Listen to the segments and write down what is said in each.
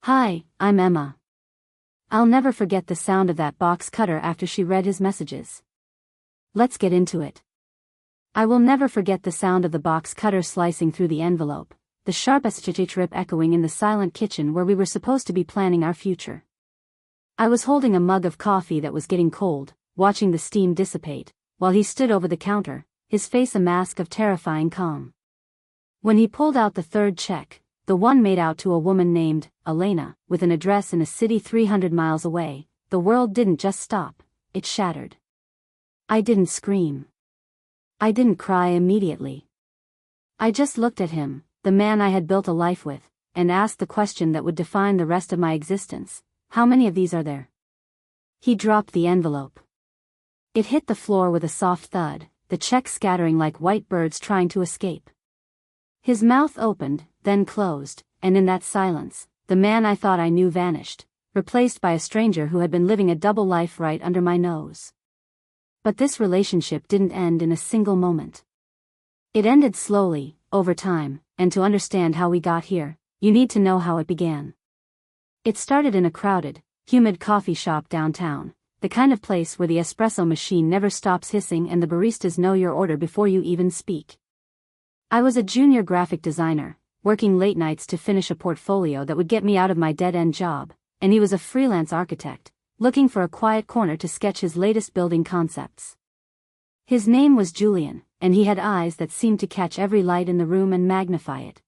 Hi, I'm Emma. I'll never forget the sound of that box cutter after she read his messages. Let's get into it. I will never forget the sound of the box cutter slicing through the envelope, the sharp shhh-rip echoing in the silent kitchen where we were supposed to be planning our future. I was holding a mug of coffee that was getting cold, watching the steam dissipate, while he stood over the counter, his face a mask of terrifying calm. When he pulled out the third check, the one made out to a woman named Elena, with an address in a city 300 miles away, the world didn't just stop, it shattered. I didn't scream. I didn't cry immediately. I just looked at him, the man I had built a life with, and asked the question that would define the rest of my existence: how many of these are there? He dropped the envelope. It hit the floor with a soft thud, the check scattering like white birds trying to escape. His mouth opened, then closed, and in that silence, the man I thought I knew vanished, replaced by a stranger who had been living a double life right under my nose. But this relationship didn't end in a single moment. It ended slowly, over time, and to understand how we got here, you need to know how it began. It started in a crowded, humid coffee shop downtown, the kind of place where the espresso machine never stops hissing and the baristas know your order before you even speak. I was a junior graphic designer, working late nights to finish a portfolio that would get me out of my dead-end job, and he was a freelance architect, looking for a quiet corner to sketch his latest building concepts. His name was Julian, and he had eyes that seemed to catch every light in the room and magnify it.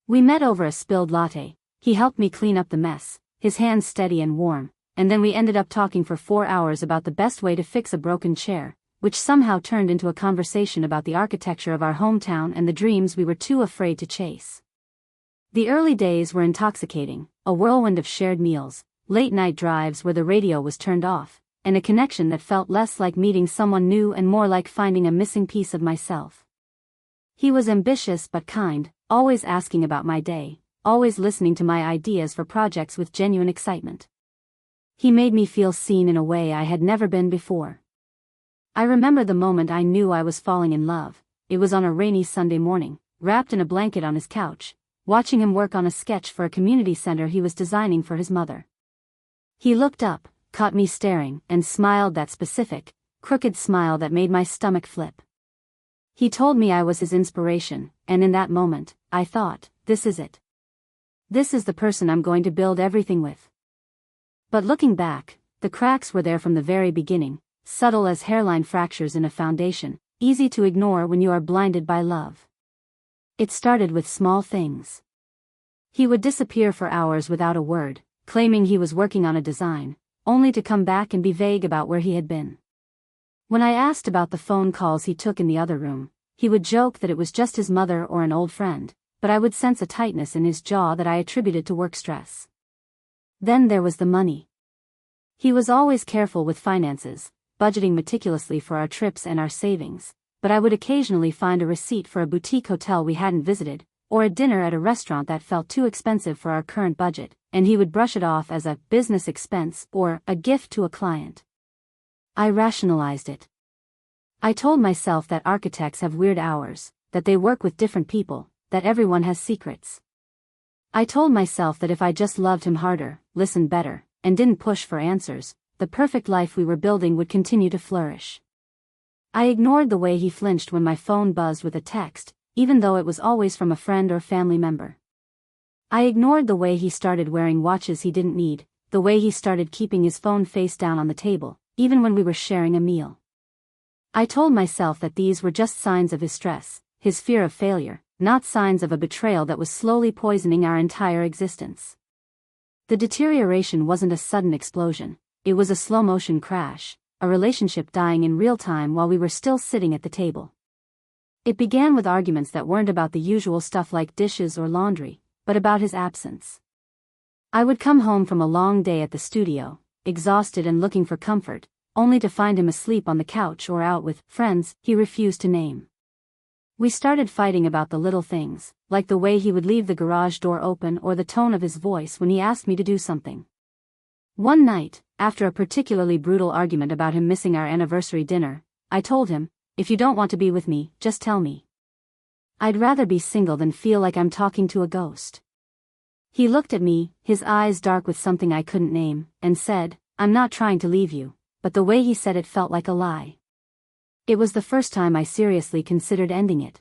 We met over a spilled latte. He helped me clean up the mess, his hands steady and warm, and then we ended up talking for 4 hours about the best way to fix a broken chair, which somehow turned into a conversation about the architecture of our hometown and the dreams we were too afraid to chase. The early days were intoxicating, a whirlwind of shared meals, late-night drives where the radio was turned off, and a connection that felt less like meeting someone new and more like finding a missing piece of myself. He was ambitious but kind, always asking about my day, always listening to my ideas for projects with genuine excitement. He made me feel seen in a way I had never been before. I remember the moment I knew I was falling in love. It was on a rainy Sunday morning, wrapped in a blanket on his couch, watching him work on a sketch for a community center he was designing for his mother. He looked up, caught me staring, and smiled that specific, crooked smile that made my stomach flip. He told me I was his inspiration, and in that moment, I thought, this is it. This is the person I'm going to build everything with. But looking back, the cracks were there from the very beginning, subtle as hairline fractures in a foundation, easy to ignore when you are blinded by love. It started with small things. He would disappear for hours without a word, claiming he was working on a design, only to come back and be vague about where he had been. When I asked about the phone calls he took in the other room, he would joke that it was just his mother or an old friend, but I would sense a tightness in his jaw that I attributed to work stress. Then there was the money. He was always careful with finances, budgeting meticulously for our trips and our savings, but I would occasionally find a receipt for a boutique hotel we hadn't visited, or a dinner at a restaurant that felt too expensive for our current budget, and he would brush it off as a business expense or a gift to a client. I rationalized it. I told myself that architects have weird hours, that they work with different people, that everyone has secrets. I told myself that if I just loved him harder, listened better, and didn't push for answers, the perfect life we were building would continue to flourish. I ignored the way he flinched when my phone buzzed with a text, even though it was always from a friend or family member. I ignored the way he started wearing watches he didn't need, the way he started keeping his phone face down on the table, even when we were sharing a meal. I told myself that these were just signs of his stress, his fear of failure, not signs of a betrayal that was slowly poisoning our entire existence. The deterioration wasn't a sudden explosion. It was a slow-motion crash, a relationship dying in real time while we were still sitting at the table. It began with arguments that weren't about the usual stuff like dishes or laundry, but about his absence. I would come home from a long day at the studio, exhausted and looking for comfort, only to find him asleep on the couch or out with friends he refused to name. We started fighting about the little things, like the way he would leave the garage door open or the tone of his voice when he asked me to do something. One night, after a particularly brutal argument about him missing our anniversary dinner, I told him, "If you don't want to be with me, just tell me. I'd rather be single than feel like I'm talking to a ghost." He looked at me, his eyes dark with something I couldn't name, and said, "I'm not trying to leave you," but the way he said it felt like a lie. It was the first time I seriously considered ending it.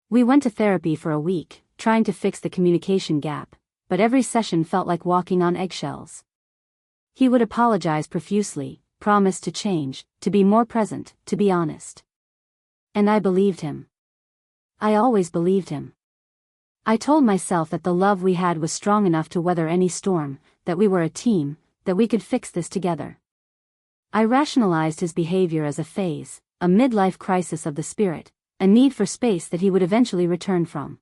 We went to therapy for a week, trying to fix the communication gap, but every session felt like walking on eggshells. He would apologize profusely, promise to change, to be more present, to be honest. And I believed him. I always believed him. I told myself that the love we had was strong enough to weather any storm, that we were a team, that we could fix this together. I rationalized his behavior as a phase, a midlife crisis of the spirit, a need for space that he would eventually return from.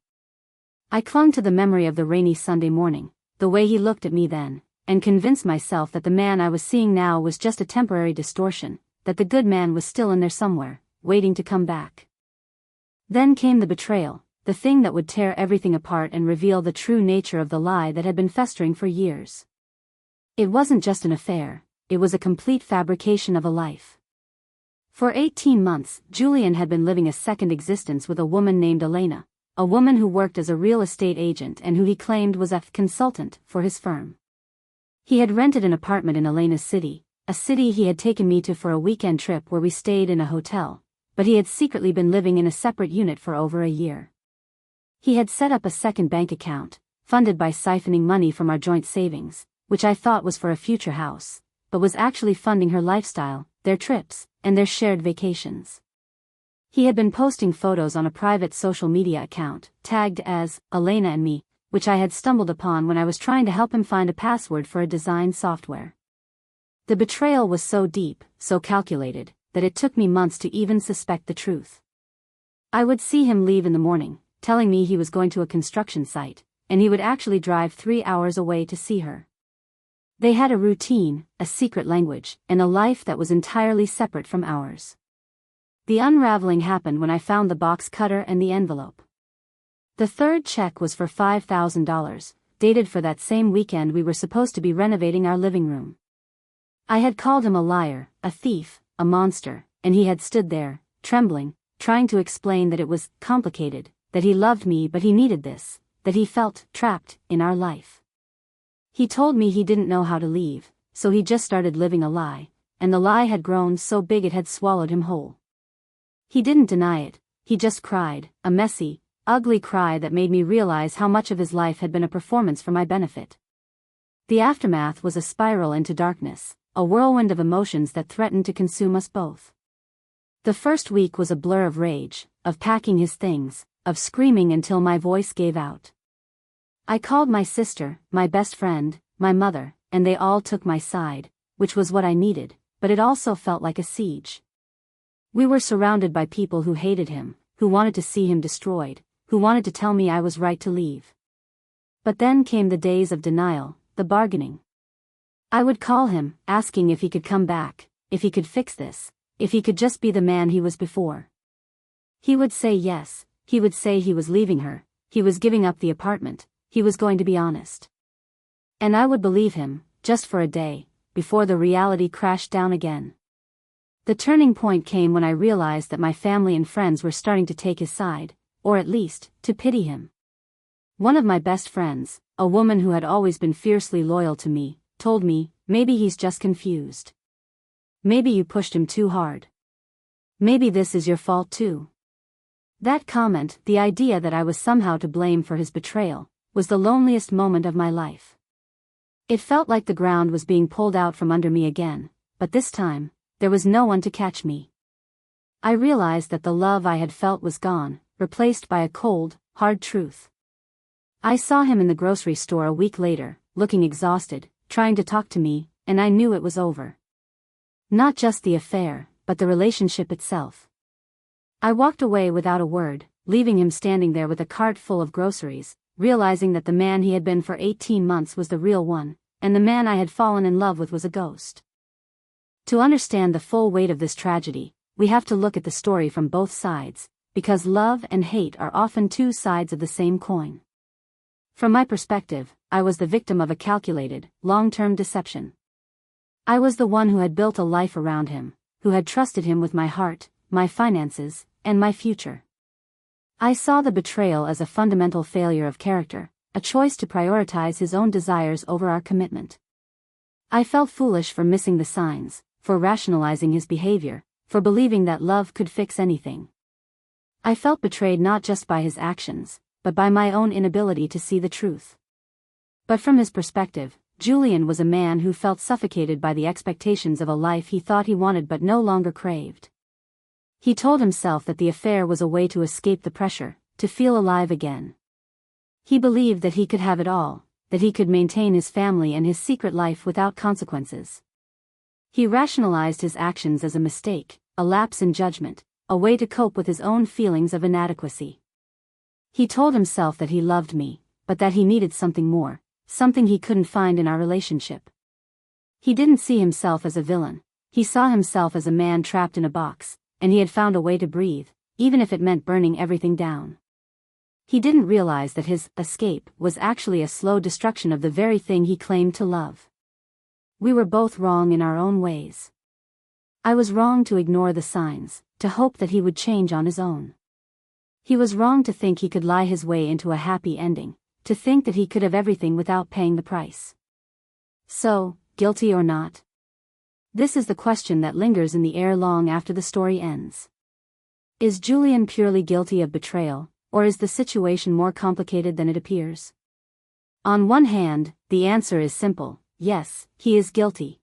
I clung to the memory of the rainy Sunday morning, the way he looked at me then, and convinced myself that the man I was seeing now was just a temporary distortion, that the good man was still in there somewhere, waiting to come back. Then came the betrayal, the thing that would tear everything apart and reveal the true nature of the lie that had been festering for years. It wasn't just an affair, it was a complete fabrication of a life. For 18 months, Julian had been living a second existence with a woman named Elena, a woman who worked as a real estate agent and who he claimed was a consultant for his firm. He had rented an apartment in Elena's city, a city he had taken me to for a weekend trip where we stayed in a hotel, but he had secretly been living in a separate unit for over a year. He had set up a second bank account, funded by siphoning money from our joint savings, which I thought was for a future house, but was actually funding her lifestyle, their trips, and their shared vacations. He had been posting photos on a private social media account, tagged as Elena and me, which I had stumbled upon when I was trying to help him find a password for a design software. The betrayal was so deep, so calculated, that it took me months to even suspect the truth. I would see him leave in the morning, telling me he was going to a construction site, and he would actually drive 3 hours away to see her. They had a routine, a secret language, and a life that was entirely separate from ours. The unraveling happened when I found the box cutter and the envelope. The third check was for $5,000, dated for that same weekend we were supposed to be renovating our living room. I had called him a liar, a thief, a monster, and he had stood there, trembling, trying to explain that it was complicated, that he loved me but he needed this, that he felt trapped in our life. He told me he didn't know how to leave, so he just started living a lie, and the lie had grown so big it had swallowed him whole. He didn't deny it, he just cried, a messy, ugly cry that made me realize how much of his life had been a performance for my benefit. The aftermath was a spiral into darkness, a whirlwind of emotions that threatened to consume us both. The first week was a blur of rage, of packing his things, of screaming until my voice gave out. I called my sister, my best friend, my mother, and they all took my side, which was what I needed, but it also felt like a siege. We were surrounded by people who hated him, who wanted to see him destroyed, who wanted to tell me I was right to leave. But then came the days of denial, the bargaining. I would call him, asking if he could come back, if he could fix this, if he could just be the man he was before. He would say yes, he would say he was leaving her, he was giving up the apartment, he was going to be honest. And I would believe him, just for a day, before the reality crashed down again. The turning point came when I realized that my family and friends were starting to take his side, or at least, to pity him. One of my best friends, a woman who had always been fiercely loyal to me, told me, "Maybe he's just confused. Maybe you pushed him too hard. Maybe this is your fault too." That comment, the idea that I was somehow to blame for his betrayal, was the loneliest moment of my life. It felt like the ground was being pulled out from under me again, but this time, there was no one to catch me. I realized that the love I had felt was gone, replaced by a cold, hard truth. I saw him in the grocery store a week later, looking exhausted, trying to talk to me, and I knew it was over. Not just the affair, but the relationship itself. I walked away without a word, leaving him standing there with a cart full of groceries, realizing that the man he had been for 18 months was the real one, and the man I had fallen in love with was a ghost. To understand the full weight of this tragedy, we have to look at the story from both sides, because love and hate are often two sides of the same coin. From my perspective, I was the victim of a calculated, long-term deception. I was the one who had built a life around him, who had trusted him with my heart, my finances, and my future. I saw the betrayal as a fundamental failure of character, a choice to prioritize his own desires over our commitment. I felt foolish for missing the signs, for rationalizing his behavior, for believing that love could fix anything. I felt betrayed not just by his actions, but by my own inability to see the truth. But from his perspective, Julian was a man who felt suffocated by the expectations of a life he thought he wanted but no longer craved. He told himself that the affair was a way to escape the pressure, to feel alive again. He believed that he could have it all, that he could maintain his family and his secret life without consequences. He rationalized his actions as a mistake, a lapse in judgment, a way to cope with his own feelings of inadequacy. He told himself that he loved me, but that he needed something more, something he couldn't find in our relationship. He didn't see himself as a villain, he saw himself as a man trapped in a box, and he had found a way to breathe, even if it meant burning everything down. He didn't realize that his escape was actually a slow destruction of the very thing he claimed to love. We were both wrong in our own ways. I was wrong to ignore the signs, to hope that he would change on his own. He was wrong to think he could lie his way into a happy ending, to think that he could have everything without paying the price. So, guilty or not? This is the question that lingers in the air long after the story ends. Is Julian purely guilty of betrayal, or is the situation more complicated than it appears? On one hand, the answer is simple: yes, he is guilty.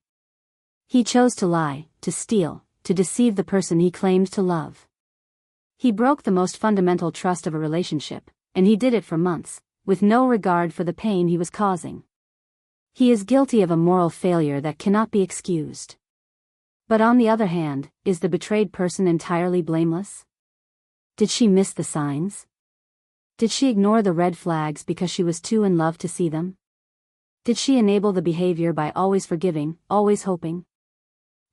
He chose to lie, to steal, to deceive the person he claimed to love. He broke the most fundamental trust of a relationship, and he did it for months, with no regard for the pain he was causing. He is guilty of a moral failure that cannot be excused. But on the other hand, is the betrayed person entirely blameless? Did she miss the signs? Did she ignore the red flags because she was too in love to see them? Did she enable the behavior by always forgiving, always hoping?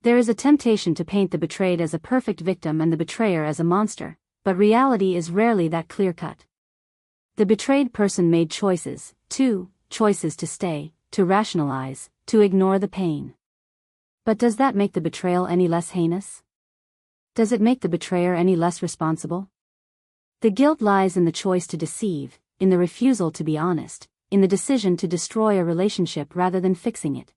There is a temptation to paint the betrayed as a perfect victim and the betrayer as a monster, but reality is rarely that clear-cut. The betrayed person made choices to stay, to rationalize, to ignore the pain. But does that make the betrayal any less heinous? Does it make the betrayer any less responsible? The guilt lies in the choice to deceive, in the refusal to be honest, in the decision to destroy a relationship rather than fixing it.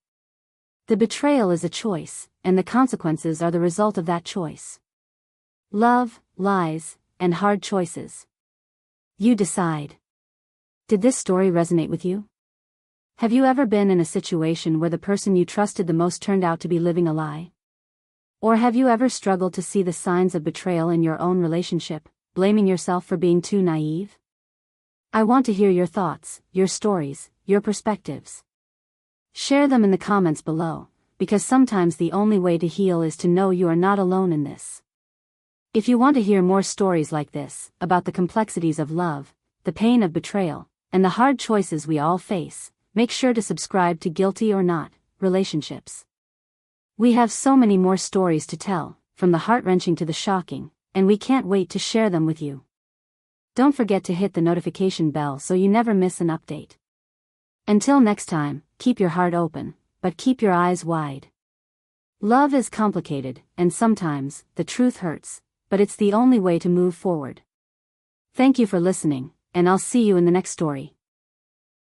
The betrayal is a choice, and the consequences are the result of that choice. Love, lies, and hard choices. You decide. Did this story resonate with you? Have you ever been in a situation where the person you trusted the most turned out to be living a lie? Or have you ever struggled to see the signs of betrayal in your own relationship, blaming yourself for being too naive? I want to hear your thoughts, your stories, your perspectives. Share them in the comments below, because sometimes the only way to heal is to know you are not alone in this. If you want to hear more stories like this, about the complexities of love, the pain of betrayal, and the hard choices we all face, make sure to subscribe to Guilty or Not, Relationships. We have so many more stories to tell, from the heart-wrenching to the shocking, and we can't wait to share them with you. Don't forget to hit the notification bell so you never miss an update. Until next time, keep your heart open, but keep your eyes wide. Love is complicated, and sometimes, the truth hurts, but it's the only way to move forward. Thank you for listening, and I'll see you in the next story.